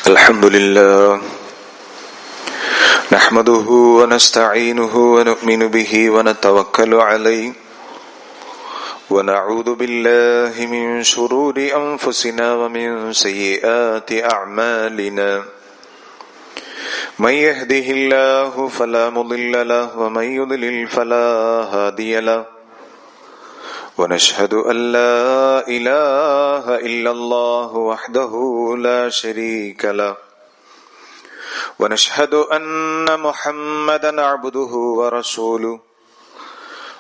الحمد لله نحمده ونستعينه ونؤمن به ونتوكل عليه ونعوذ بالله من شرور أنفسنا ومن سيئات أعمالنا من يهده الله فلا مضل له ومن يضلل فلا هادي له ونشهد أن لا إله إلا الله وحده لا شريك له ونشهد أن محمدا عبده ورسوله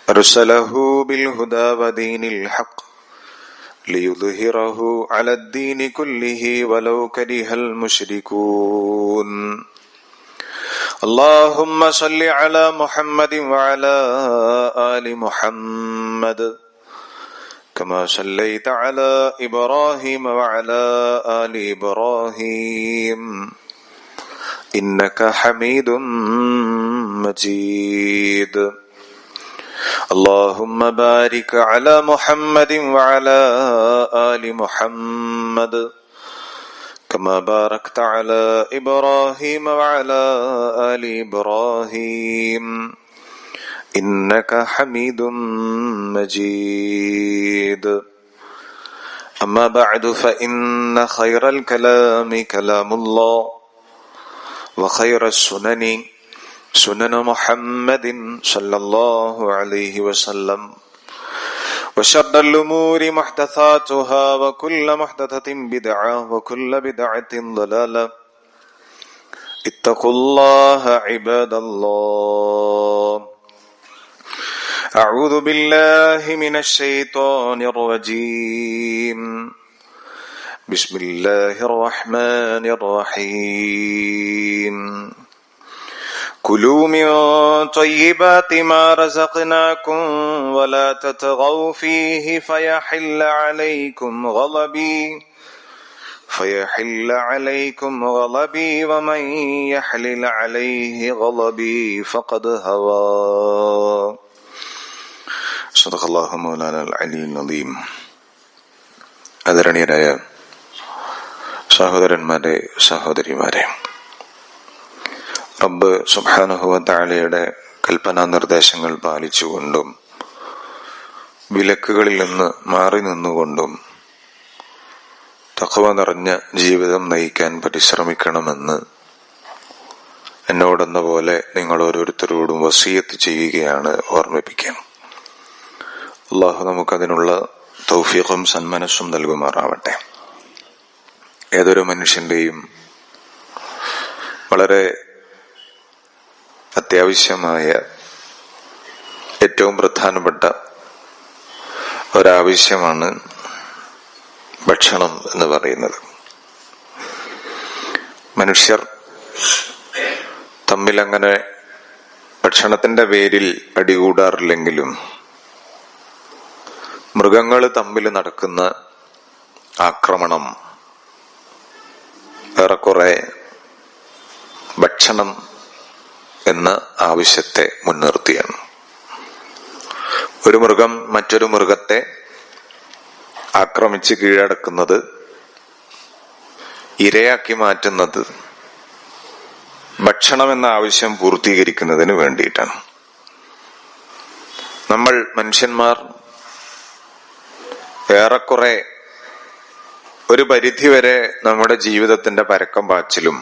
أرسله بالهدى ودين الحق ليظهره على الدين كله ولو كره المشركون اللهم صل على محمد وعلى آل محمد كما صليت على إبراهيم وعلى آل إبراهيم إنك حميد مجيد اللهم بارك على محمد وعلى آل محمد كما باركت على إبراهيم وعلى آل إبراهيم إنك حميد مجيد أما بعد فإن خير الكلام كلام الله وخير السنن سنن محمد صلى الله عليه وسلم وشر الأمور محدثاتها وكل محدثة بدعة وكل بدعة ضلالة اتقوا الله عباد الله أعوذ بالله من الشيطان الرجيم بسم الله الرحمن الرحيم كلوا من طيبات ما رزقناكم ولا تطغوا فيه فيحل عليكم غضبي ومن يحلل عليه غضبي فقد هوى صدق الله مولانا العلي العظيم. ആദരണീയരായ സഹോദരന്മാരെ, സഹോദരിമാരെ, റബ്ബ് സുബ്ഹാനഹു വ തആലയുടെ കൽപ്പനാ നിർദ്ദേശങ്ങൾ പാലിച്ചുകൊണ്ടും വിലക്കുകളിൽ നിന്ന് മാറി നിന്നുകൊണ്ടും തഖ്വ നിറഞ്ഞ ജീവിതം നയിക്കാൻ പരിശ്രമിക്കണമെന്ന് എന്നോടെന്ന പോലെ നിങ്ങൾ ഓരോരുത്തരോടും വസിയത്ത് ചെയ്യുകയാണ്, ഓർമ്മിപ്പിക്കാൻ. അള്ളാഹു നമുക്കതിനുള്ള തൗഫീഖും സന്മനസ്സും നൽകുമാറാവട്ടെ. ഏതൊരു മനുഷ്യന്റെയും വളരെ അത്യാവശ്യമായ, ഏറ്റവും പ്രധാനപ്പെട്ട ഒരാവശ്യമാണ് ഭക്ഷണം എന്ന് പറയുന്നത്. മനുഷ്യർ തമ്മിലങ്ങനെ ഭക്ഷണത്തിന്റെ പേരിൽ അടികൂടാറില്ലെങ്കിലും മൃഗങ്ങൾ തമ്മിൽ നടക്കുന്ന ആക്രമണം ഏറെക്കുറെ ഭക്ഷണം എന്ന ആവശ്യത്തെ മുൻനിർത്തിയാണ്. ഒരു മൃഗം മറ്റൊരു മൃഗത്തെ ആക്രമിച്ച് കീഴടക്കുന്നത്, ഇരയാക്കി മാറ്റുന്നത് ഭക്ഷണം എന്ന ആവശ്യം പൂർത്തീകരിക്കുന്നതിന് വേണ്ടിയിട്ടാണ്. നമ്മൾ മനുഷ്യന്മാർ ഏറെക്കുറെ ഒരു പരിധിവരെ നമ്മുടെ ജീവിതത്തിന്റെ പരക്കം പാച്ചിലും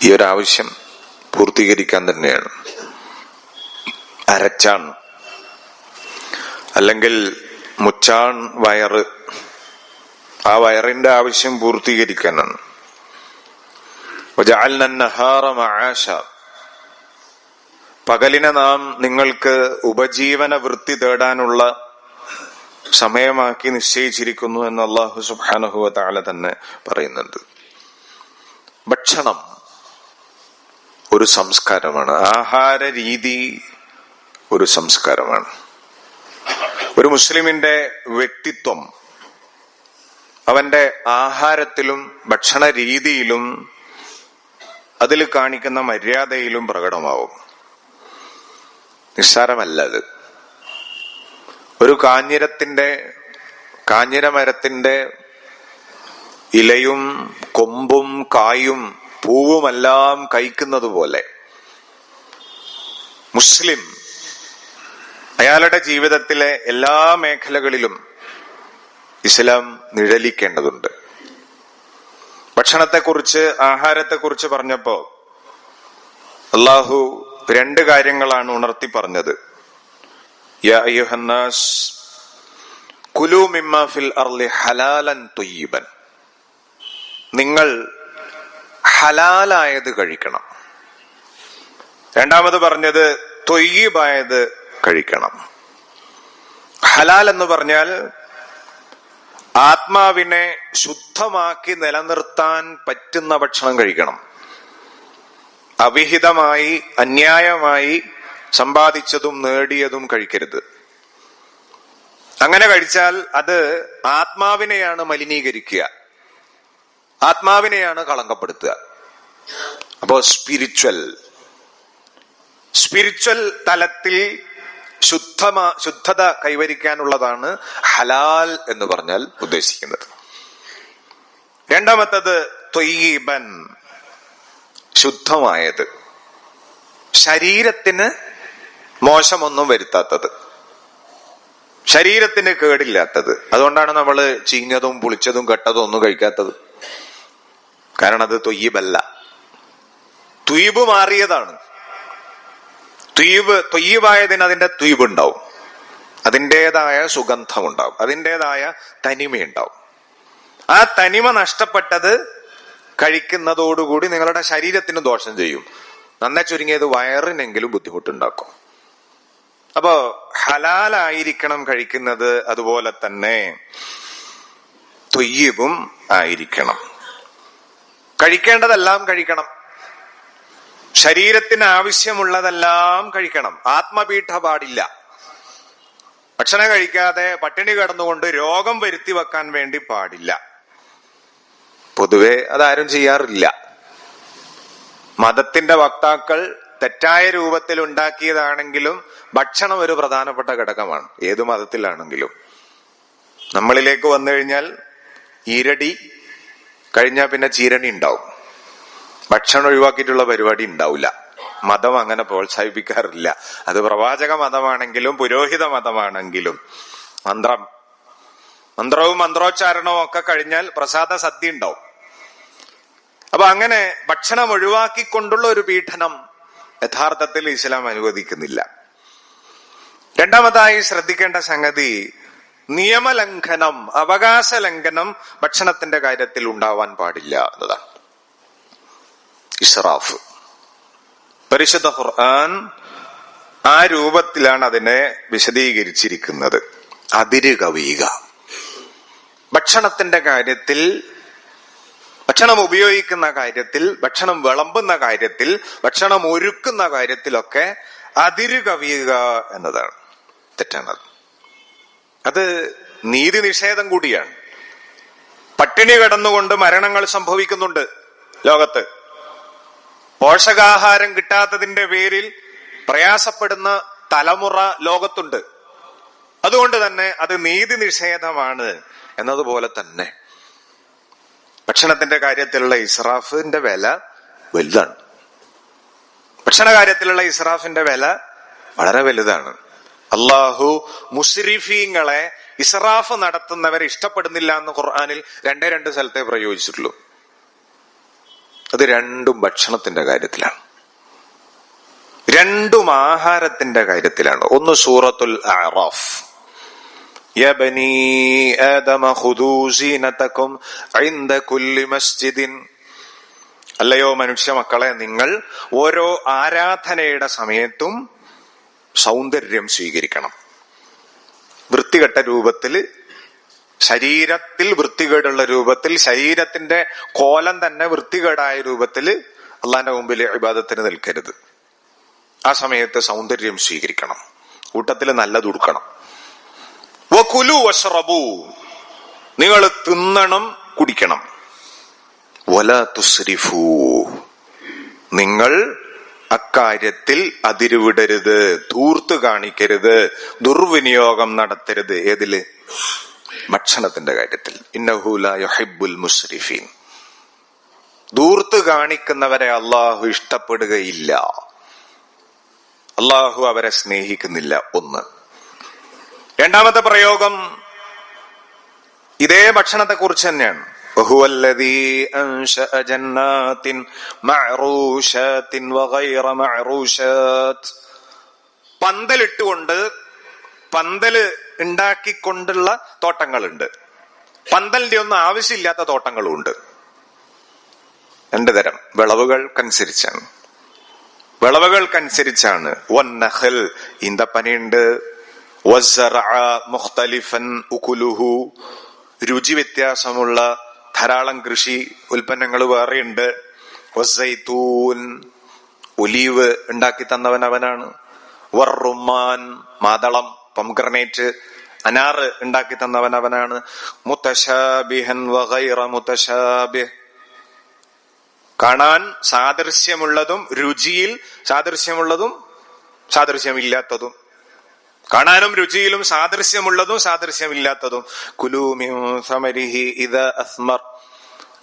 ഈ ഒരാവശ്യം പൂർത്തീകരിക്കാൻ തന്നെയാണ്. അരച്ചാൺ അല്ലെങ്കിൽ മുച്ചാൺ വയറ്, ആ വയറിന്റെ ആവശ്യം പൂർത്തീകരിക്കാനാണ്. വജഅൽന അന്നഹാറ മആശ, പകലിനെ നാം നിങ്ങൾക്ക് ഉപജീവന വൃത്തി തേടാനുള്ള സമയമാക്കി നിശ്ചയിച്ചിരിക്കുന്നു എന്ന് അല്ലാഹു സുബ്ഹാനഹു വ തആല തന്നെ പറയുന്നുണ്ട്. ഭക്ഷണം ഒരു സംസ്കാരമാണ്. ആഹാര രീതി ഒരു സംസ്കാരമാണ്. ഒരു മുസ്ലിമിന്റെ വ്യക്തിത്വം അവന്റെ ആഹാരത്തിലും ഭക്ഷണ രീതിയിലും അതിൽ കാണിക്കുന്ന മര്യാദയിലും പ്രകടമാവും. നിസ്സാരമല്ല അത്. ഒരു കാഞ്ഞിരമരത്തിന്റെ ഇലയും കൊമ്പും കായും പൂവുമെല്ലാം കഴിക്കുന്നത് പോലെ മുസ്ലിം അയാളുടെ ജീവിതത്തിലെ എല്ലാ മേഖലകളിലും ഇസ്ലാം നിഴലിക്കേണ്ടതുണ്ട്. ഭക്ഷണത്തെക്കുറിച്ച്, ആഹാരത്തെക്കുറിച്ച് പറഞ്ഞപ്പോ അള്ളാഹു 2 കാര്യങ്ങളാണ് ഉണർത്തി പറഞ്ഞത്. യാ അയ്യുഹന്നാസ് കുലൂ മിമ്മാ ഫിൽ അർളി ഹലാലൻ ത്വയ്യിബൻ. നിങ്ങൾ ഹലാലായത് കഴിക്കണം. രണ്ടാമത് പറഞ്ഞത് ത്വയ്യിബായത് കഴിക്കണം. ഹലാൽ എന്ന് പറഞ്ഞാൽ ആത്മാവിനെ ശുദ്ധമാക്കി നിലനിർത്താൻ പറ്റുന്ന ഭക്ഷണം കഴിക്കണം. അവിഹിതമായി അന്യായമായി സമ്പാദിച്ചതും നേടിയതും കഴിക്കരുത്. അങ്ങനെ കഴിച്ചാൽ അത് ആത്മാവിനെയാണ് മലിനീകരിക്കുക, ആത്മാവിനെയാണ് കളങ്കപ്പെടുത്തുക. അപ്പോ സ്പിരിച്വൽ തലത്തിൽ ശുദ്ധത കൈവരിക്കാനുള്ളതാണ് ഹലാൽ എന്ന് പറഞ്ഞാൽ ഉദ്ദേശിക്കുന്നത്. രണ്ടാമത്തത് ത്വയ്യിബൻ, ശുദ്ധമായത്, ശരീരത്തിന് മോശമൊന്നും വരുത്താത്തത്, ശരീരത്തിന് കേടില്ലാത്തത്. അതുകൊണ്ടാണ് നമ്മൾ ചീഞ്ഞതും പുളിച്ചതും കെട്ടതും ഒന്നും കഴിക്കാത്തത്. കാരണം അത് ത്വയ്യിബല്ല, ത്വയ്യിബ് മാറിയതാണ്. ത്വയ്യിബായതിന് അതിന്റെ ത്വയ്യിബ് ഉണ്ടാവും, അതിൻ്റെതായ സുഗന്ധമുണ്ടാവും, അതിൻ്റെതായ തനിമയുണ്ടാവും. ആ തനിമ നഷ്ടപ്പെട്ടത് കഴിക്കുന്നതോടുകൂടി നിങ്ങളുടെ ശരീരത്തിന് ദോഷം ചെയ്യും. നന്നെ ചുരുങ്ങിയത് വയറിനെങ്കിലും ബുദ്ധിമുട്ടുണ്ടാക്കും. അപ്പോ ഹലാലായിരിക്കണം കഴിക്കുന്നത്, അതുപോലെ തന്നെ ത്വയ്യിബും ആയിരിക്കണം. കഴിക്കേണ്ടതെല്ലാം കഴിക്കണം, ശരീരത്തിന് ആവശ്യമുള്ളതെല്ലാം കഴിക്കണം. ആത്മപീഠ പാടില്ല. ഭക്ഷണം കഴിക്കാതെ പട്ടിണി കിടന്നുകൊണ്ട് രോഗം വരുത്തി വെക്കാൻ വേണ്ടി പാടില്ല. പൊതുവെ അതാരും ചെയ്യാറില്ല. മതത്തിന്റെ വക്താക്കൾ തെറ്റായ രൂപത്തിൽ ഉണ്ടാക്കിയതാണെങ്കിലും ഭക്ഷണം ഒരു പ്രധാനപ്പെട്ട ഘടകമാണ്, ഏതു മതത്തിലാണെങ്കിലും. നമ്മളിലേക്ക് വന്നു കഴിഞ്ഞാൽ ഈരടി കഴിഞ്ഞാൽ പിന്നെ ചീരണി ഉണ്ടാവും. ഭക്ഷണം ഒഴിവാക്കിയിട്ടുള്ള പരിപാടി ഉണ്ടാവില്ല. മതം അങ്ങനെ പ്രോത്സാഹിപ്പിക്കാറില്ല. അത് പ്രവാചക മതമാണെങ്കിലും പുരോഹിത മതമാണെങ്കിലും. മന്ത്രവും മന്ത്രോച്ചാരണവും ഒക്കെ കഴിഞ്ഞാൽ പ്രസാദ സദ്യ ഉണ്ടാവും. അപ്പൊ അങ്ങനെ ഭക്ഷണം ഒഴിവാക്കിക്കൊണ്ടുള്ള ഒരു പീഡനം യഥാർത്ഥത്തിൽ ഇസ്ലാം അനുവദിക്കുന്നില്ല. രണ്ടാമതായി ശ്രദ്ധിക്കേണ്ട സംഗതി, നിയമലംഘനം, അവകാശ ലംഘനം ഭക്ഷണത്തിന്റെ കാര്യത്തിൽ ഉണ്ടാവാൻ പാടില്ല എന്നതാണ്. ഇസ്റാഫ്, പരിശുദ്ധ ഖുർആൻ ആ രൂപത്തിലാണ് അതിനെ വിശദീകരിച്ചിരിക്കുന്നത്. അതിര് കവിയുക. ഭക്ഷണത്തിന്റെ കാര്യത്തിൽ, ഭക്ഷണം ഉപയോഗിക്കുന്ന കാര്യത്തിൽ, ഭക്ഷണം വിളമ്പുന്ന കാര്യത്തിൽ, ഭക്ഷണം ഒരുക്കുന്ന കാര്യത്തിലൊക്കെ അതിര് കവിയുക എന്നതാണ് തെറ്റാണത്. അത് നീതി നിഷേധം കൂടിയാണ്. പട്ടിണി കിടന്നുകൊണ്ട് മരണങ്ങൾ സംഭവിക്കുന്നുണ്ട് ലോകത്ത്. പോഷകാഹാരം കിട്ടാത്തതിന്റെ പേരിൽ പ്രയാസപ്പെടുന്ന തലമുറ ലോകത്തുണ്ട്. അതുകൊണ്ട് തന്നെ അത് നീതി നിഷേധമാണ്. എന്നതുപോലെ തന്നെ ഭക്ഷണത്തിന്റെ കാര്യത്തിലുള്ള ഇസ്രാഫിന്റെ വില വലുതാണ്. ഭക്ഷണ കാര്യത്തിലുള്ള ഇസ്രാഫിന്റെ വില വളരെ വലുതാണ്. അള്ളാഹു മുസ്രിഫീങ്ങളെ, ഇസ്രാഫ് നടത്തുന്നവരെ ഇഷ്ടപ്പെടുന്നില്ല എന്ന് ഖുർആനിൽ 2 സ്ഥലത്തെ പ്രയോഗിച്ചിട്ടുള്ളൂ. അത് രണ്ടും ഭക്ഷണത്തിന്റെ കാര്യത്തിലാണ്, രണ്ടും ആഹാരത്തിന്റെ കാര്യത്തിലാണ്. ഒന്ന് സൂറത്തുൽ അഅറാഫ്, യാ ബനീ ആദമ ഖുദൂ സീനതകും ഇൻദ കുല്ലി മസ്ജിദിൻ. അല്ലയോ മനുഷ്യ മക്കളെ, നിങ്ങൾ ഓരോ ആരാധനയുടെ സമയത്തും സൗന്ദര്യം സ്വീകരിക്കണം. വൃത്തികെട്ട രൂപത്തിൽ, ശരീരത്തിൽ വൃത്തികേടുള്ള രൂപത്തിൽ, ശരീരത്തിന്റെ കോലം തന്നെ വൃത്തികേടായ രൂപത്തിൽ അള്ളാന്റെ മുമ്പിൽ ഇബാദത്തിന് നിൽക്കരുത്. ആ സമയത്ത് സൗന്ദര്യം സ്വീകരിക്കണം, കൂട്ടത്തിൽ നല്ലത് ഉടുക്കണം. വകുലു വശ്റബു, നിങ്ങൾ തിന്നണം, കുടിക്കണം. വലാ തുസ്രിഫു, നിങ്ങൾ അക്കാര്യത്തിൽ അതിരുവിടരുത്, ധൂർത്ത് കാണിക്കരുത്, ദുർവിനിയോഗം നടത്തരുത്. ഏതില്? ഭക്ഷണത്തിന്റെ കാര്യത്തിൽ. ഇന്നഹു ലാ യുഹിബ്ബുൽ മുസ്രിഫീൻ. ദൂർത്ത് കാണിക്കുന്നവരെ അള്ളാഹു ഇഷ്ടപ്പെടുകയില്ല, അള്ളാഹു അവരെ സ്നേഹിക്കുന്നില്ല. ഒന്ന്. രണ്ടാമത്തെ പ്രയോഗം ഇതേ ഭക്ഷണത്തെ കുറിച്ച് തന്നെയാണ്. വഹുവല്ലദീ അൻശഅ ജന്നാത്തിൻ മഅറൂശാത്തിൻ വഗൈറ മഅറൂശാത്ത്. പന്തലിട്ടുകൊണ്ട്, പന്തല് ഉണ്ടാക്കിക്കൊണ്ടുള്ള തോട്ടങ്ങളുണ്ട്, പന്തലിന്റെ ഒന്നും ആവശ്യമില്ലാത്ത തോട്ടങ്ങളും ഉണ്ട്. രണ്ടു തരം വിളവുകൾക്കനുസരിച്ചാണ്, വിളവുകൾക്കനുസരിച്ചാണ്. വന്നഖൽ, ഈന്തപ്പനയുണ്ട്. വസ്സറഅ മുഖ്തലിഫൻ ഉകുലുഹു, രുചി വ്യത്യാസമുള്ള ധാരാളം കൃഷി ഉൽപ്പന്നങ്ങൾ വേറെയുണ്ട്. വസ്സൈത്തൂൻ, ഒലീവ് ഉണ്ടാക്കി തന്നവൻ അവനാണ്. വർറുമാൻ, മാതളം, പൊംഗ്രനേറ്റ്, അനാറ് ഉണ്ടാക്കി തന്നവൻ അവനാണ്. മുതശാബിഹൻ വഗൈറ മുതശാബിഹ്, കാണാൻ സാദൃശ്യമുള്ളതും രുചിയിൽ സാദൃശ്യമുള്ളതും സാദൃശ്യമില്ലാത്തതും, കാണാനും രുചിയിലും സാദൃശ്യമുള്ളതും സാദൃശ്യമില്ലാത്തതും. കുലൂ മിൻ സമരിഹി ഇദാ അസ്മർ,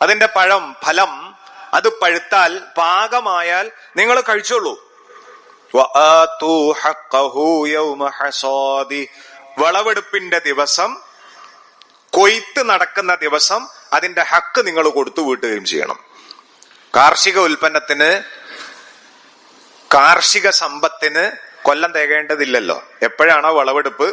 അതിന്റെ പഴം, ഫലം അത് പഴുത്താൽ, പാകമായാൽ നിങ്ങൾ കഴിച്ചോളൂ. വആതു ഹഖഹു യൗമ ഹസാദി, വിളവെടുപ്പിന്റെ ദിവസം, കൊയ്ത്ത് നടക്കുന്ന ദിവസം അതിന്റെ ഹക്ക് നിങ്ങൾ കൊടുത്തു വീട്ടുകയും ചെയ്യണം. കാർഷിക ഉൽപ്പന്നത്തിന്, കാർഷിക സമ്പത്തിന് കൊല്ലം തികയേണ്ടതില്ലല്ലോ. എപ്പോഴാണോ വിളവെടുപ്പ്,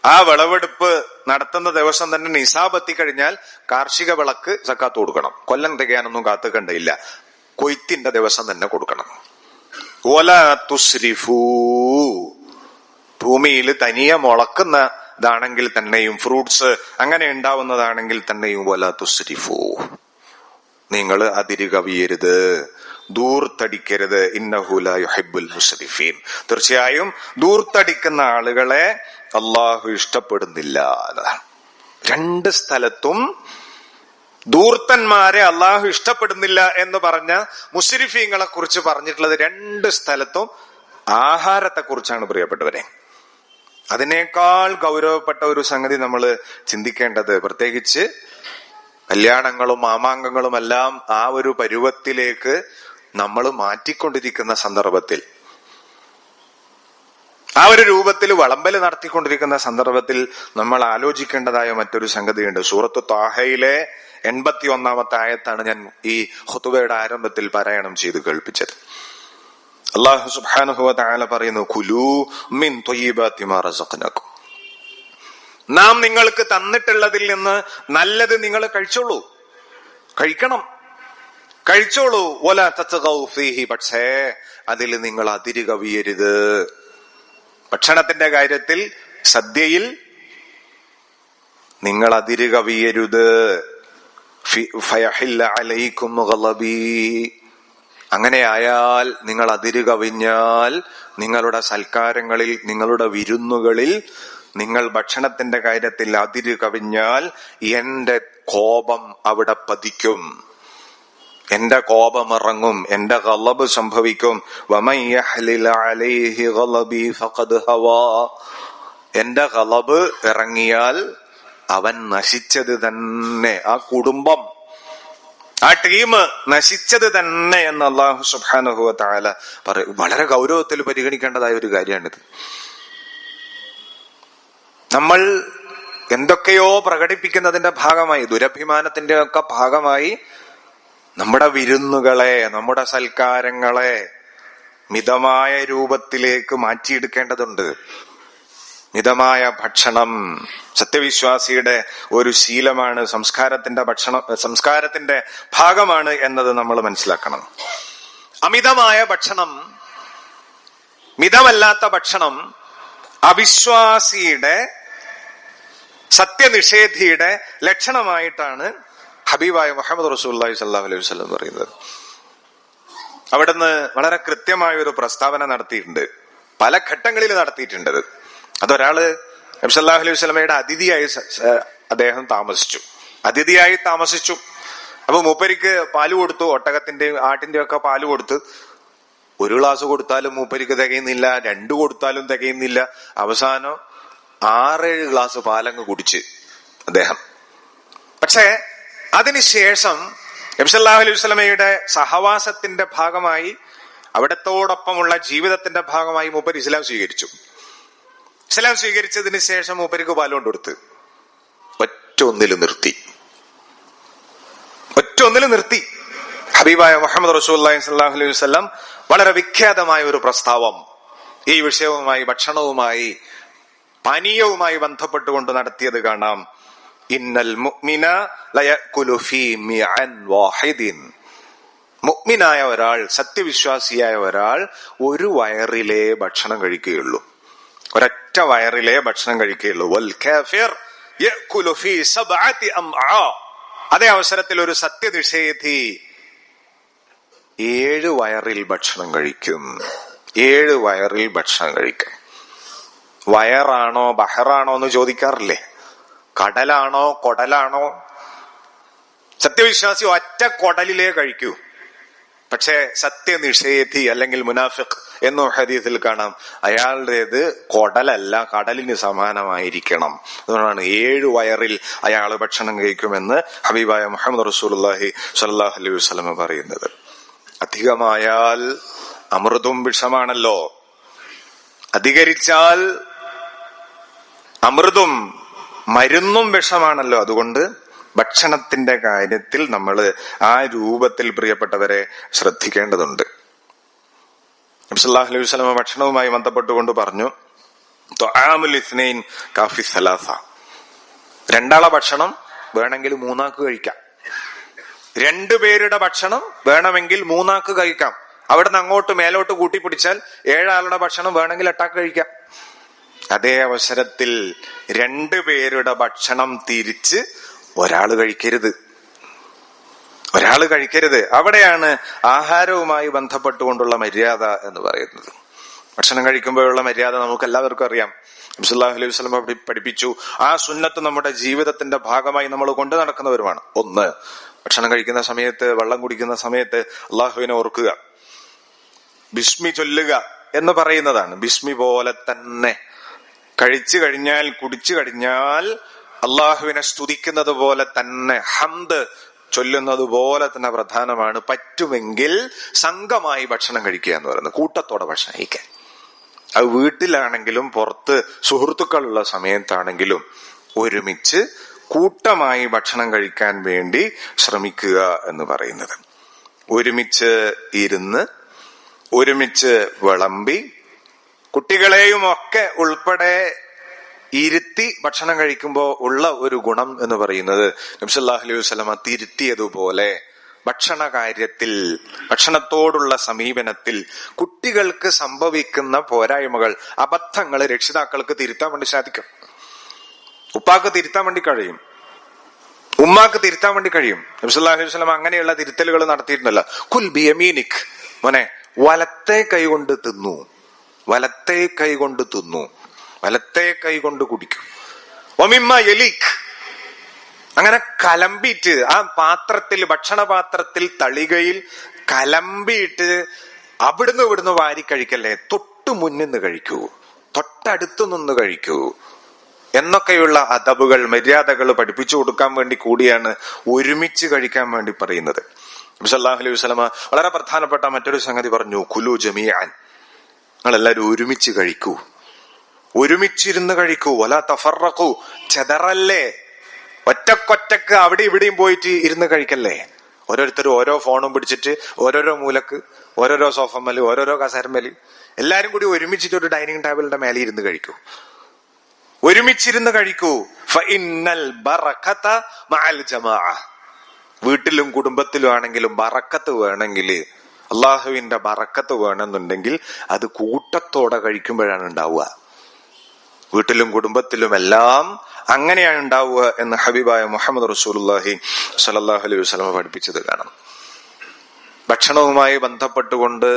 ആ വിളവെടുപ്പ് നടത്തുന്ന ദിവസം തന്നെ നിസാബ് എത്തിക്കഴിഞ്ഞാൽ കാർഷിക വിളക്ക് സക്കാത്ത് കൊടുക്കണം. കൊല്ലം തികയാനൊന്നും കാത്തുകണ്ടയില്ല, കൊയ്ത്തിന്റെ ദിവസം തന്നെ കൊടുക്കണം. വലാ തുസ്രിഫൂ, ഭൂമിയിൽ തനിയെ മുളക്കുന്നതാണെങ്കിൽ തന്നെയും, ഫ്രൂട്ട്സ് അങ്ങനെ ഉണ്ടാവുന്നതാണെങ്കിൽ തന്നെയും, വലാ തുസ്രിഫൂ, നിങ്ങൾ അതിര് കവിയരുത്, ദൂർത്തടിക്കരുത്. ഇന്നഹു ലാ യുഹിബ്ബുൽ മുസ്രിഫീൻ, തീർച്ചയായും ദൂർത്തടിക്കുന്ന ആളുകളെ അള്ളാഹു ഇഷ്ടപ്പെടുന്നില്ല. രണ്ട് സ്ഥലത്തും ദൂർത്തന്മാരെ അള്ളാഹു ഇഷ്ടപ്പെടുന്നില്ല എന്ന് പറഞ്ഞ മുസ്രിഫീങ്ങളെ കുറിച്ച് പറഞ്ഞിട്ടുള്ളത് രണ്ട് സ്ഥലത്തും ആഹാരത്തെ കുറിച്ചാണ്. പ്രിയപ്പെട്ടവരെ, അതിനേക്കാൾ ഗൗരവപ്പെട്ട ഒരു സംഗതി നമ്മൾ ചിന്തിക്കേണ്ടത്, പ്രത്യേകിച്ച് കല്യാണങ്ങളും മാമാങ്കങ്ങളും എല്ലാം ആ ഒരു പരുവത്തിലേക്ക് നമ്മൾ മാറ്റിക്കൊണ്ടിരിക്കുന്ന സന്ദർഭത്തിൽ, ആ ഒരു രൂപത്തിൽ വിളമ്പല് നടത്തിക്കൊണ്ടിരിക്കുന്ന സന്ദർഭത്തിൽ നമ്മൾ ആലോചിക്കേണ്ടതായ മറ്റൊരു സംഗതിയുണ്ട്. സൂറത്ത് ത്വാഹയിലെ 81-ാമത്തെ ആയത്താണ് ഞാൻ ഈ ഖുതുബയുടെ ആരംഭത്തിൽ പാരായണം ചെയ്ത് കേൾപ്പിച്ചത്. അല്ലാഹു സുബ്ഹാനഹു വ തആല പറയുന്നു, കുലൂ മിൻ ത്വയ്യിബാതി മാ റസഖ്നാകും, നാം നിങ്ങൾക്ക് തന്നിട്ടുള്ളതിൽ നിന്ന് നല്ലത് നിങ്ങൾ കഴിച്ചോളൂ, കഴിക്കണം, കഴിച്ചോളൂ. വലാ തത്ഗൗ ഫീഹി, പക്ഷേ അതിൽ നിങ്ങൾ അതിര് കവിയരുത്. ഭക്ഷണത്തിന്റെ കാര്യത്തിൽ, സദ്യയിൽ നിങ്ങൾ അതിര് കവിയരുത്. ഫയഹില്ല അലൈക്കും ഗളബി, അങ്ങനെയായാൽ, നിങ്ങൾ അതിര് കവിഞ്ഞാൽ, നിങ്ങളുടെ സൽക്കാരങ്ങളിൽ, നിങ്ങളുടെ വിരുന്നുകളിൽ നിങ്ങൾ ഭക്ഷണത്തിന്റെ കാര്യത്തിൽ അതിര് കവിഞ്ഞാൽ എന്റെ കോപം അവിടെ പതിക്കും, എന്റെ കോപം ഇറങ്ങും, എന്റെ ഗളബ് സംഭവിക്കും. വമൻ യഹ്ലിൽ അലൈഹി ഗളബി ഫഖദ് ഹവാ, എന്റെ ഗളബ് ഇറങ്ങിയാൽ അവൻ നശിച്ചത് തന്നെ, ആ കുടുംബം, ആ ടീം നശിച്ചത് തന്നെ എന്ന് അല്ലാഹു സുബ്ഹാനഹു വ തആല പറയും. വളരെ ഗൗരവത്തിൽ പരിഗണിക്കേണ്ടതായ ഒരു കാര്യമാണിത്. നമ്മൾ എന്തൊക്കെയോ പ്രകടിപ്പിക്കുന്നതിന്റെ ഭാഗമായി, ദുരഭിമാനത്തിന്റെ ഒക്കെ ഭാഗമായി നമ്മുടെ വിരുന്നുകളെ, നമ്മുടെ സൽക്കാരങ്ങളെ മിതമായ രൂപത്തിലേക്ക് മാറ്റിയെടുക്കേണ്ടതുണ്ട്. മിതമായ ഭക്ഷണം സത്യവിശ്വാസിയുടെ ഒരു ശീലമാണ്, സംസ്കാരത്തിന്റെ ഭക്ഷണം സംസ്കാരത്തിന്റെ ഭാഗമാണ് എന്നത് നമ്മൾ മനസ്സിലാക്കണം. അമിതമായ ഭക്ഷണം, മിതമല്ലാത്ത ഭക്ഷണം അവിശ്വാസിയുടെ, സത്യനിഷേധിയുടെ ലക്ഷണമായിട്ടാണ് ഹബീബായ മുഹമ്മദ് റസൂലുള്ളാഹി സ്വല്ലല്ലാഹു അലൈഹി വസല്ലം പറയുന്നത്. അവിടുന്ന് വളരെ കൃത്യമായ ഒരു പ്രസ്താവന നടത്തിയിട്ടുണ്ട്, പല ഘട്ടങ്ങളിൽ നടത്തിയിട്ടുണ്ട്. അതൊരാള് നബി സല്ലല്ലാഹു അലൈഹി വസല്ലമയുടെ അതിഥിയായി അദ്ദേഹം അതിഥിയായി താമസിച്ചു. അപ്പൊ മൂപ്പരിക്ക് പാല് കൊടുത്തു, ഒട്ടകത്തിന്റെയും ആട്ടിന്റെയും ഒക്കെ പാല് കൊടുത്ത്. ഒരു ഗ്ലാസ് കൊടുത്താലും മൂപ്പരിക്ക് തികയുന്നില്ല, 2 കൊടുത്താലും തികയുന്നില്ല. അവസാനം 6-7 ഗ്ലാസ് പാലങ്ങ് കുടിച്ച് അദ്ദേഹം. പക്ഷേ അതിനുശേഷം നബി സല്ലല്ലാഹു അലൈഹി വസല്ലമയുടെ സഹവാസത്തിന്റെ ഭാഗമായി, അവിടത്തോടൊപ്പമുള്ള ജീവിതത്തിന്റെ ഭാഗമായി മൂപ്പർ ഇസ്ലാം സ്വീകരിച്ചു. ഇസ്ലാം സ്വീകരിച്ചതിന് ശേഷം മൂപ്പർക്ക് പാലുകൊണ്ട് കൊടുത്ത് ഒറ്റ ഒന്നിൽ നിർത്തി. ഹബീബായ മുഹമ്മദ് റസൂലുള്ളാഹി സ്വല്ലല്ലാഹു അലൈഹി വസല്ലം വളരെ വിഖ്യാതമായ ഒരു പ്രസ്താവം ഈ വിഷയവുമായി, ഭക്ഷണവുമായി, പാനീയവുമായി ബന്ധപ്പെട്ടുകൊണ്ട് നടത്തിയത് കാണാം. ഇന്നൽ മുഅ്മിന ലയഅകുലു ഫീ മിഅൻ വാഹിദിൻ. മുഅ്മിനായ ഒരാൾ, സത്യവിശ്വാസിയായ ഒരാൾ ഒരു വയറിലേ ഭക്ഷണം കഴിക്കുകയുള്ളൂ, ഒരൊറ്റ വയറിലേ ഭക്ഷണം കഴിക്കുകയുള്ളൂ. വൽ കാഫിർ യഅകുലു ഫീ സബ്അതി അംആ. അതേ അവസരത്തിൽ ഒരു സത്യനിഷേധി 7 വയറിൽ ഭക്ഷണം കഴിക്കും. 7 വയറിൽ ഭക്ഷണം കഴിക്കും. വയറാണോ ബഹറാണോ എന്ന് ചോദിക്കാറില്ലേ? കടലാണോ കൊടലാണോ? സത്യവിശ്വാസി ഒറ്റ കൊടലിലേ കഴിക്കൂ. പക്ഷെ സത്യനിഷേധി അല്ലെങ്കിൽ മുനാഫിഖ് എന്നോ ഹദീസിൽ കാണാം, അയാളുടേത് കൊടലല്ല, കടലിന് സമാനമായിരിക്കണം. അതുകൊണ്ടാണ് 7 വയറിൽ അയാൾ ഭക്ഷണം കഴിക്കുമെന്ന് ഹബീബായ മുഹമ്മദ് റസൂലുള്ളാഹി സ്വല്ലല്ലാഹു അലൈഹി വസല്ലം പറയുന്നത്. അധികമായാൽ അമൃതും വിഷമാണല്ലോ, അധികരിച്ചാൽ അമൃതും മരുന്നും വിഷമാണല്ലോ. അതുകൊണ്ട് ഭക്ഷണത്തിന്റെ കാര്യത്തിൽ നമ്മൾ ആ രൂപത്തിൽ പ്രിയപ്പെട്ടവരെ ശ്രദ്ധിക്കേണ്ടതുണ്ട്. നബി സല്ലല്ലാഹു അലൈഹി വസല്ലം ഭക്ഷണവുമായി ബന്ധപ്പെട്ടുകൊണ്ട് പറഞ്ഞു, തുആമുൽ ഇസ്നൈൻ കാഫി സലാസ. 2 ആളെ ഭക്ഷണം വേണമെങ്കിൽ 3 ആൾക്ക് കഴിക്കാം. 2 പേരുടെ ഭക്ഷണം വേണമെങ്കിൽ 3 ആൾക്ക് കഴിക്കാം. അവിടുന്ന് അങ്ങോട്ട് മേലോട്ട് കൂട്ടിപ്പിടിച്ചാൽ 7 ആളുടെ ഭക്ഷണം വേണമെങ്കിൽ 8 ആൾക്ക് കഴിക്കാം. അതേ അവസരത്തിൽ 2 പേരുടെ ഭക്ഷണം തിരിച്ച് ഒരാള് കഴിക്കരുത്. അവിടെയാണ് ആഹാരവുമായി ബന്ധപ്പെട്ടുകൊണ്ടുള്ള മര്യാദ എന്ന് പറയുന്നത്. ഭക്ഷണം കഴിക്കുമ്പോഴുള്ള മര്യാദ നമുക്ക് എല്ലാവർക്കും അറിയാം. നബി സല്ലല്ലാഹു അലൈഹി വസല്ലം പഠിപ്പിച്ചു. ആ സുന്നത്ത് നമ്മുടെ ജീവിതത്തിന്റെ ഭാഗമായി നമ്മൾ കൊണ്ടു നടക്കുന്നവരുമാണ്. 1, ഭക്ഷണം കഴിക്കുന്ന സമയത്ത്, വെള്ളം കുടിക്കുന്ന സമയത്ത് അള്ളാഹുവിനെ ഓർക്കുക, ബിസ്മി ചൊല്ലുക എന്ന് പറയുന്നതാണ്. ബിസ്മി പോലെ തന്നെ കഴിച്ചു കഴിഞ്ഞാൽ, കുടിച്ചു കഴിഞ്ഞാൽ അള്ളാഹുവിനെ സ്തുതിക്കുന്നത് പോലെ തന്നെ, ഹംദ് ചൊല്ലുന്നത് പോലെ തന്നെ പ്രധാനമാണ്. പറ്റുമെങ്കിൽ സംഘമായി ഭക്ഷണം കഴിക്കുക എന്ന് പറയുന്നത്, കൂട്ടത്തോടെ ഭക്ഷണം കഴിക്കാൻ. അത് വീട്ടിലാണെങ്കിലും പുറത്ത് സുഹൃത്തുക്കളുള്ള സമയത്താണെങ്കിലും ഒരുമിച്ച് കൂട്ടമായി ഭക്ഷണം കഴിക്കാൻ വേണ്ടി ശ്രമിക്കുക എന്ന് പറയുന്നത്. ഒരുമിച്ച് ഇരുന്ന്, ഒരുമിച്ച് വിളമ്പി, കുട്ടികളെയും ഒക്കെ ഉൾപ്പെടെ ഇരുത്തി ഭക്ഷണം കഴിക്കുമ്പോൾ ഉള്ള ഒരു ഗുണം എന്ന് പറയുന്നത് നബി സല്ലല്ലാഹു അലൈഹി വസല്ലം തിരുത്തിയതുപോലെ ഭക്ഷണ കാര്യത്തിൽ, ഭക്ഷണത്തോടുള്ള സമീപനത്തിൽ കുട്ടികൾക്ക് സംഭവിക്കുന്ന പോരായ്മകൾ, അബദ്ധങ്ങൾ രക്ഷിതാക്കൾക്ക് തിരുത്താൻ വേണ്ടി സാധിക്കും. ഉപ്പാക്ക് തിരുത്താൻ വേണ്ടി കഴിയും, ഉമ്മാക്ക് തിരുത്താൻ വേണ്ടി കഴിയും. നബി സല്ലല്ലാഹു അലൈഹി വസല്ലം അങ്ങനെയുള്ള തിരുത്തലുകൾ നടത്തിയിരുന്നല്ലോ. കുൽ ബിയമീനിക്, മോനെ വലത്തെ കൈകൊണ്ട് തിന്നു, വലത്തെ കൈകൊണ്ട് തിന്നു, വലത്തെ കൈകൊണ്ട് കുടിക്കും. ഒമിമ്മ യലീക്, അങ്ങനെ കലമ്പിയിട്ട് ആ പാത്രത്തിൽ, ഭക്ഷണപാത്രത്തിൽ, തളികയിൽ കലമ്പിയിട്ട് ഇവിടുന്ന് വാരി കഴിക്കല്ലേ, തൊട്ടു മുന്നിൽ നിന്ന് കഴിക്കൂ, തൊട്ടടുത്തു നിന്ന് കഴിക്കൂ എന്നൊക്കെയുള്ള അദബുകൾ, മര്യാദകൾ പഠിപ്പിച്ചു കൊടുക്കാൻ വേണ്ടി കൂടിയാണ് ഒരുമിച്ച് കഴിക്കാൻ വേണ്ടി പറയുന്നത്. നബി സല്ലല്ലാഹു അലൈഹി വസല്ലം വളരെ പ്രധാനപ്പെട്ട മറ്റൊരു സംഗതി പറഞ്ഞു, കുലു ജമീഅൻ, നിങ്ങളെല്ലാവരും ഒരുമിച്ച് കഴിക്കൂ, ഒരുമിച്ചിരുന്ന് കഴിക്കൂ. വലാ തഫറഖു, ചെതറല്ലേ, ഒറ്റക്കൊറ്റക്ക് അവിടെ ഇവിടെയും പോയിട്ട് ഇരുന്ന് കഴിക്കല്ലേ. ഓരോരുത്തരും ഓരോ ഫോണും പിടിച്ചിട്ട് ഓരോരോ മൂലക്ക്, ഓരോരോ സോഫമ്മല്, ഓരോരോ കസേരമ്മല്, എല്ലാരും കൂടി ഒരുമിച്ചിട്ട് ഒരു ഡൈനിങ് ടേബിളിന്റെ മേലെ ഇരുന്ന് കഴിക്കൂ, ഒരുമിച്ചിരുന്ന് കഴിക്കൂ. ഫഇന്നൽ ബറകത മഅൽ ജമാഅ. വീട്ടിലും കുടുംബത്തിലും ആണെങ്കിലും ബറക്കത്ത് വേണമെങ്കിൽ, അള്ളാഹുവിന്റെ ബറക്കത്ത് വേണമെന്നുണ്ടെങ്കിൽ അത് കൂട്ടത്തോടെ കഴിക്കുമ്പോഴാണ് ഉണ്ടാവുക. വീട്ടിലും കുടുംബത്തിലും എല്ലാം അങ്ങനെയാണ് ഉണ്ടാവുക എന്ന് ഹബീബായ മുഹമ്മദ് റസൂലുള്ളാഹി സ്വല്ലല്ലാഹു അലൈഹി വസല്ലം പഠിപ്പിച്ചത് കാണണം. ഭക്ഷണവുമായി ബന്ധപ്പെട്ടുകൊണ്ട്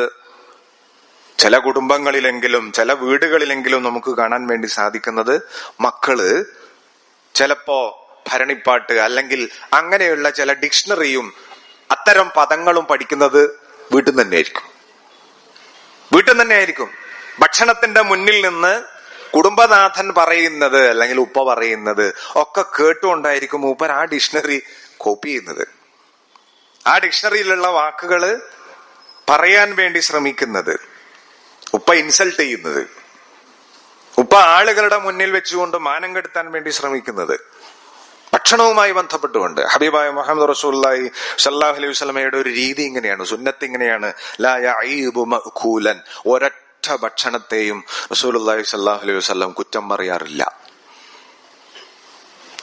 ചില കുടുംബങ്ങളിലെങ്കിലും, ചില വീടുകളിലെങ്കിലും നമുക്ക് കാണാൻ വേണ്ടി സാധിക്കുന്നത്, മക്കള് ചിലപ്പോ ഭരണിപ്പാട്ട് അല്ലെങ്കിൽ അങ്ങനെയുള്ള ചില ഡിക്ഷണറിയും അത്തരം പദങ്ങളും പഠിക്കുന്നത് വീട്ടിൽ നിന്ന് തന്നെയായിരിക്കും. ഭക്ഷണത്തിന്റെ മുന്നിൽ നിന്ന് കുടുംബനാഥൻ പറയുന്നത് അല്ലെങ്കിൽ ഉപ്പ പറയുന്നത് ഒക്കെ കേട്ടുകൊണ്ടായിരിക്കും മൂപ്പർ ആ ഡിക്ഷണറി കോപ്പി ചെയ്യുന്നത്, ആ ഡിക്ഷണറിയിലുള്ള വാക്കുകള് പറയാൻ വേണ്ടി ശ്രമിക്കുന്നത്, ഉപ്പ ഇൻസൾട്ട് ചെയ്യുന്നത്, ഉപ്പ ആളുകളുടെ മുന്നിൽ വെച്ചുകൊണ്ട് മാനം കെടുത്താൻ വേണ്ടി ശ്രമിക്കുന്നത്. ഭക്ഷണവുമായി ബന്ധപ്പെട്ടുകൊണ്ട് ഹബീബായ മുഹമ്മദ് റസൂലുള്ളാഹി സ്വല്ലല്ലാഹു അലൈഹി വസല്ലമയുടെ ഒരു രീതി ഇങ്ങനെയാണ്, സുന്നത്ത് ഇങ്ങനെയാണ്. ലാ യഈബു മഅകൂലൻ, ഒരൊറ്റ ഭക്ഷണത്തെയും റസൂലുള്ളാഹി സ്വല്ലല്ലാഹു അലൈഹി വസല്ലം കുറ്റം പറയാറില്ല.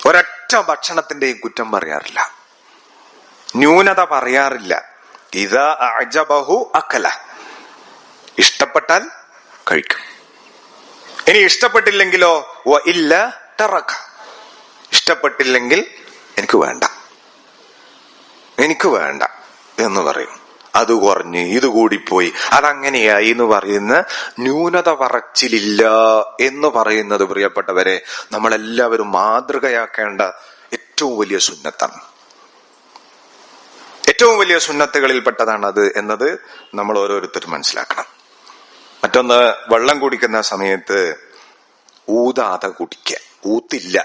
ഒരൊറ്റ ഭക്ഷണത്തിന്റെയും കുറ്റം പറയാറില്ല, ന്യൂനത പറയാറില്ല. ഇദാ അഅജബഹു അകല, ഇഷ്ടപ്പെട്ടാൽ കഴിക്കും. ഇനി ഇഷ്ടപ്പെട്ടില്ലെങ്കിലോ വ ഇല്ല തറക, ഇഷ്ടപ്പെട്ടില്ലെങ്കിൽ എനിക്ക് വേണ്ട എന്ന് പറയും. അത് കുറഞ്ഞ് ഇത് കൂടിപ്പോയി അതങ്ങനെയായി എന്ന് പറയുന്ന ന്യൂനത പറച്ചിലില്ല എന്ന് പറയുന്നത് പ്രിയപ്പെട്ടവരെ നമ്മളെല്ലാവരും മാതൃകയാക്കേണ്ട ഏറ്റവും വലിയ സുന്നത്താണ്. ഏറ്റവും വലിയ സുന്നത്തുകളിൽപ്പെട്ടതാണ് അത് എന്നത് നമ്മൾ ഓരോരുത്തരും മനസ്സിലാക്കണം. മറ്റൊന്ന്, വെള്ളം കുടിക്കുന്ന സമയത്ത് ഊതാതെ കുടിക്കുക. ഊത്തില്ല,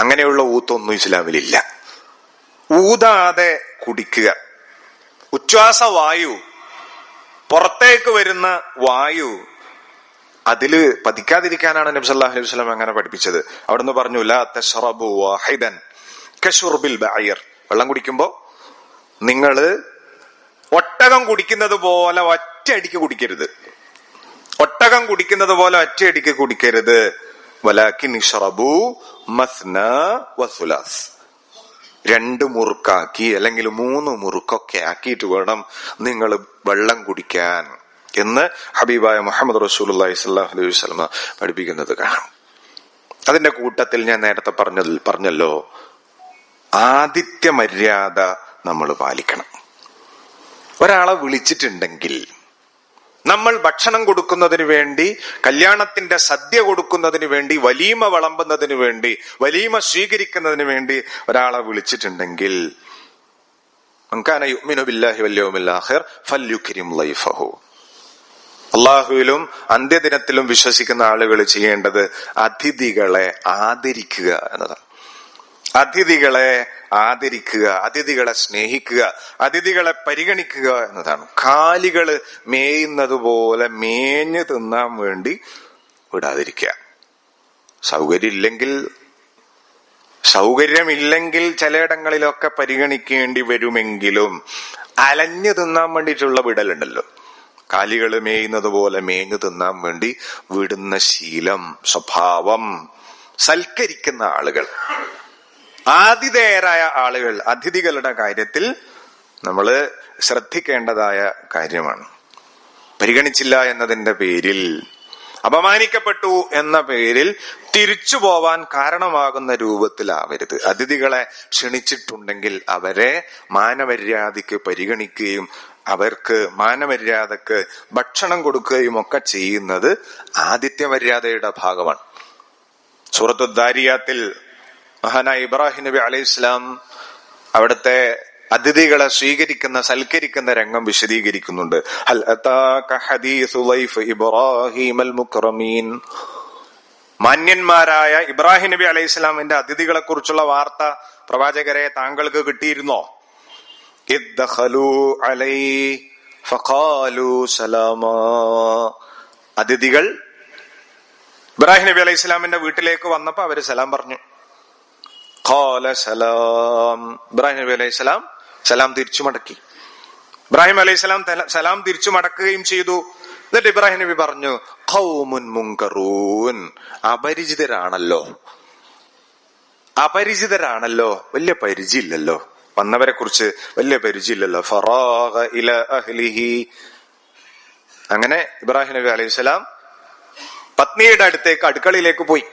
അങ്ങനെയുള്ള ഊത്തൊന്നും ഇസ്ലാമിലില്ല. ഊതാതെ കുടിക്കുക. ഉച്ഛ്വാസ വായു, പുറത്തേക്ക് വരുന്ന വായു അതില് പതിക്കാതിരിക്കാനാണ് നബി സല്ലല്ലാഹു അലൈഹി വസല്ലം അങ്ങനെ പഠിപ്പിച്ചത്. അവിടുന്ന് പറഞ്ഞു ലാ തശ്റബു വാഹിദൻ കശുർബിൽ ബഅീർ, വെള്ളം കുടിക്കുമ്പോ നിങ്ങള് ഒട്ടകം കുടിക്കുന്നത് പോലെ ഒറ്റയടിക്ക് കുടിക്കരുത്. ഒട്ടകം കുടിക്കുന്നത് പോലെ ഒറ്റയടിക്ക് കുടിക്കരുത്. വലാകിൻ ഇശ്റബു മസ്ന വസുലാസ്, 2 മുറുക്കാക്കി അല്ലെങ്കിൽ 3 മുറുക്കൊക്കെ ആക്കിയിട്ട് വേണം നിങ്ങൾ വെള്ളം കുടിക്കാൻ എന്ന് ഹബീബായ മുഹമ്മദ് റസൂലുള്ളാഹി സ്വല്ലല്ലാഹു അലൈഹി വസല്ലം പഠിപ്പിക്കുന്നത് കാണാം. അതിന്റെ കൂട്ടത്തിൽ ഞാൻ നേരത്തെ പറഞ്ഞല്ലോ, ആതിഥ്യ മര്യാദ നമ്മൾ പാലിക്കണം. ഒരാളെ വിളിച്ചിട്ടുണ്ടെങ്കിൽ നമ്മൾ ഭക്ഷണം കൊടുക്കുന്നതിന് വേണ്ടി, കല്യാണത്തിന്റെ സദ്യ കൊടുക്കുന്നതിന് വേണ്ടി, വലീമ വിളമ്പുന്നതിന് വേണ്ടി, വലീമ സ്വീകരിക്കുന്നതിന് വേണ്ടി ഒരാളെ വിളിച്ചിട്ടുണ്ടെങ്കിൽ മൻ കാന യുഅ്മിനു ബില്ലാഹി വൽ യൗമിൽ ആഖിർ ഫൽയുക്രിം ലൈഫഹു, അല്ലാഹുവിലും അന്ത്യദിനത്തിലും വിശ്വസിക്കുന്ന ആളുകൾ ചെയ്യേണ്ടത് അതിഥികളെ ആദരിക്കുക എന്നതാണ്. അതിഥികളെ ആദരിക്കുക, അതിഥികളെ സ്നേഹിക്കുക, അതിഥികളെ പരിഗണിക്കുക എന്നതാണ്. കാലികള് മേയുന്നത് പോലെ മേഞ്ഞു തിന്നാൻ വേണ്ടി വിടാതിരിക്കുക. സൗകര്യമില്ലെങ്കിൽ ചിലയിടങ്ങളിലൊക്കെ പരിഗണിക്കേണ്ടി വരുമെങ്കിലും അലഞ്ഞു തിന്നാൻ വേണ്ടിയിട്ടുള്ള വിടലുണ്ടല്ലോ. കാലികള് മേയുന്നത് പോലെ മേഞ്ഞു തിന്നാൻ വേണ്ടി വിടുന്ന ശീലം, സ്വഭാവം, സൽക്കരിക്കുന്ന ആളുകൾ, ആതിഥേയരായ ആളുകൾ, അതിഥികളുടെ കാര്യത്തിൽ നമ്മൾ ശ്രദ്ധിക്കേണ്ടതായ കാര്യമാണ്. പരിഗണിച്ചില്ല എന്നതിന്റെ പേരിൽ, അപമാനിക്കപ്പെട്ടു എന്ന പേരിൽ തിരിച്ചു പോവാൻ കാരണമാകുന്ന രൂപത്തിലാവരുത്. അതിഥികളെ ക്ഷണിച്ചിട്ടുണ്ടെങ്കിൽ അവരെ മാനമര്യാദയ്ക്ക് പരിഗണിക്കുകയും അവർക്ക് മാനമര്യാദക്ക് ഭക്ഷണം കൊടുക്കുകയും ഒക്കെ ചെയ്യുന്നത് ആതിഥ്യമര്യാദയുടെ ഭാഗമാണ്. സൂറത്തു ദാരിയാത്തിൽ മഹാനായ ഇബ്രാഹിം നബി അലൈഹിസ്സലാം അവിടുത്തെ അതിഥികളെ സ്വീകരിക്കുന്ന, സൽക്കരിക്കുന്ന രംഗം വിശദീകരിക്കുന്നുണ്ട്. ഹൽ അതാക ഹദീസു ലൈഫ് ഇബ്രാഹിമൽ മുക്രമീൻ, മാന്യന്മാരായ ഇബ്രാഹിം നബി അലൈഹിസ്സലാമിന്റെ അതിഥികളെ കുറിച്ചുള്ള വാർത്ത പ്രവാചകരെ താങ്കൾക്ക് കിട്ടിയിരുന്നോ? ഇദ്ദഖലു അലൈഹി ഫഖാലു സലാമാ, അതിഥികൾ ഇബ്രാഹിം നബി അലൈഹിസ്സലാമിന്റെ വീട്ടിലേക്ക് വന്നപ്പോ അവര് സലാം പറഞ്ഞു. ഖാല സലാം, ഇബ്രാഹിം നബി അലൈഹിസ്സലാം സലാം തിരിച്ചു മടക്കി. ഇബ്രാഹിം അലൈഹിസ്സലാം സലാം തിരിച്ചു മടക്കുകയും ചെയ്തു. എന്നിട്ട് ഇബ്രാഹിം നബി പറഞ്ഞു ഖൗമുൻ മുൻകറൂൻ, അപരിചിതരാണല്ലോ, വലിയ പരിചയമില്ലല്ലോ, വന്നവരെ കുറിച്ച് വലിയ പരിചയമില്ലല്ലോ. ഫറാഗ ഇല അഹ്ലിഹി, അങ്ങനെ ഇബ്രാഹിം നബി അലൈഹിസ്സലാം പത്നിയുടെ അടുത്തേക്ക്, അടുക്കളയിലേക്ക് പോയി,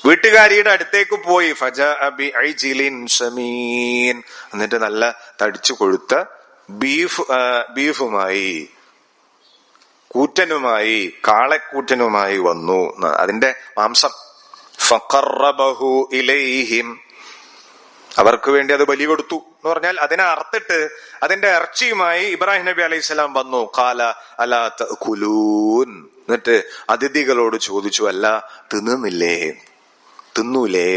വീട്ടുകാരിയുടെ അടുത്തേക്ക് പോയി. ഫജഅ ബിഅജ്ലിൻ സമീൻ, എന്നിട്ട് നല്ല തടിച്ചു കൊഴുത്ത ബീഫുമായി, കൂറ്റനുമായി, കാളക്കൂറ്റനുമായി വന്നു, അതിന്റെ മാംസം. ഫഖറബഹു ഇലൈഹിം, അവർക്ക് വേണ്ടി അത് ബലി കൊടുത്തു എന്ന് പറഞ്ഞാൽ അതിനെ അറുത്തിട്ട് അതിന്റെ ഇറച്ചിയുമായി ഇബ്രാഹിം നബി അലൈഹിസ്സലാം വന്നു. ഖാല അലാ തഅകുലൂൻ, എന്നിട്ട് അതിഥികളോട് ചോദിച്ചു, അല്ല തിന്നുന്നില്ലേ, തിന്നൂലേ?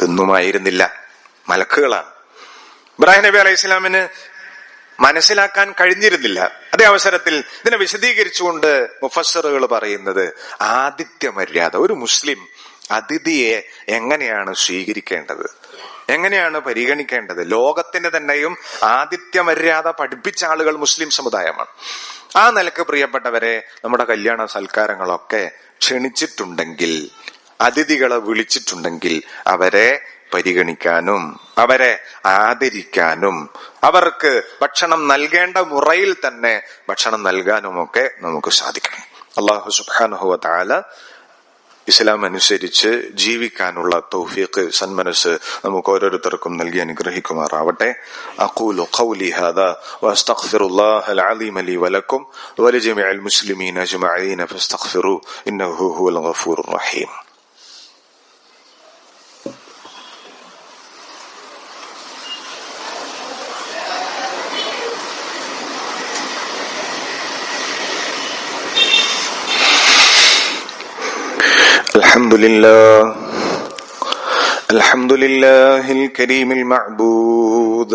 തിന്നുമായിരുന്നില്ല, മലക്കുകളാണ്. ഇബ്രാഹിം നബി അലൈഹി ഇസ്ലാമിന് മനസ്സിലാക്കാൻ കഴിഞ്ഞിരുന്നില്ല. അതേ അവസരത്തിൽ ഇതിനെ വിശദീകരിച്ചുകൊണ്ട് മുഫസ്സിറുകൾ പറയുന്നത്, ആതിഥ്യ മര്യാദ, ഒരു മുസ്ലിം അതിഥിയെ എങ്ങനെയാണ് സ്വീകരിക്കേണ്ടത്, എങ്ങനെയാണ് പരിഗണിക്കേണ്ടത്, ലോകത്തിന് തന്നെയും ആതിഥ്യ മര്യാദ പഠിപ്പിച്ച ആളുകൾ മുസ്ലിം സമുദായമാണ്. ആ നിലക്ക് പ്രിയപ്പെട്ടവരെ, നമ്മുടെ കല്യാണ സൽക്കാരങ്ങളൊക്കെ ക്ഷണിച്ചിട്ടുണ്ടെങ്കിൽ, അതിഥികളെ വിളിച്ചിട്ടുണ്ടെങ്കിൽ അവരെ പരിഗണിക്കാനും അവരെ ആദരിക്കാനും അവർക്ക് ഭക്ഷണം നൽകേണ്ട മുറയിൽ തന്നെ ഭക്ഷണം നൽകാനുമൊക്കെ നമുക്ക് സാധിക്കണം. അല്ലാഹു സുബ്ഹാനഹു വ തആല ഇസ്ലാം അനുസരിച്ച് ജീവിക്കാനുള്ള തൗഫീഖ്, സന്മനസ് നമുക്ക് ഓരോരുത്തർക്കും നൽകി അനുഗ്രഹിക്കുമാറാവട്ടെ. അഖൂലു ഖൗലി ഹാദാ വഅസ്തഗ്ഫിറുല്ലാഹൽ അലീമ ലി വലക്കും വലിജമീഇൽ മുസ്ലിമീന അജ്മഈന ഫസ്തഗ്ഫിറൂ ഇന്നഹു ഹുവൽ ഗഫൂറുർ റഹീം. الحمد لله الكريم المعبود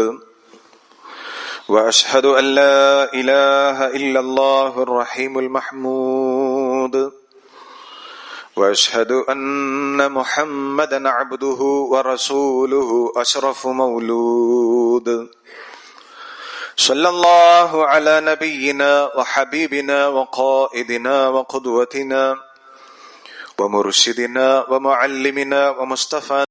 وأشهد أن لا إله إلا الله الرحيم المحمود وأشهد أن محمدا عبده ورسوله أشرف مولود صلى الله على نبينا وحبيبنا وقائدنا وقدوتنا ومرشدنا ومعلمنا ومصطفى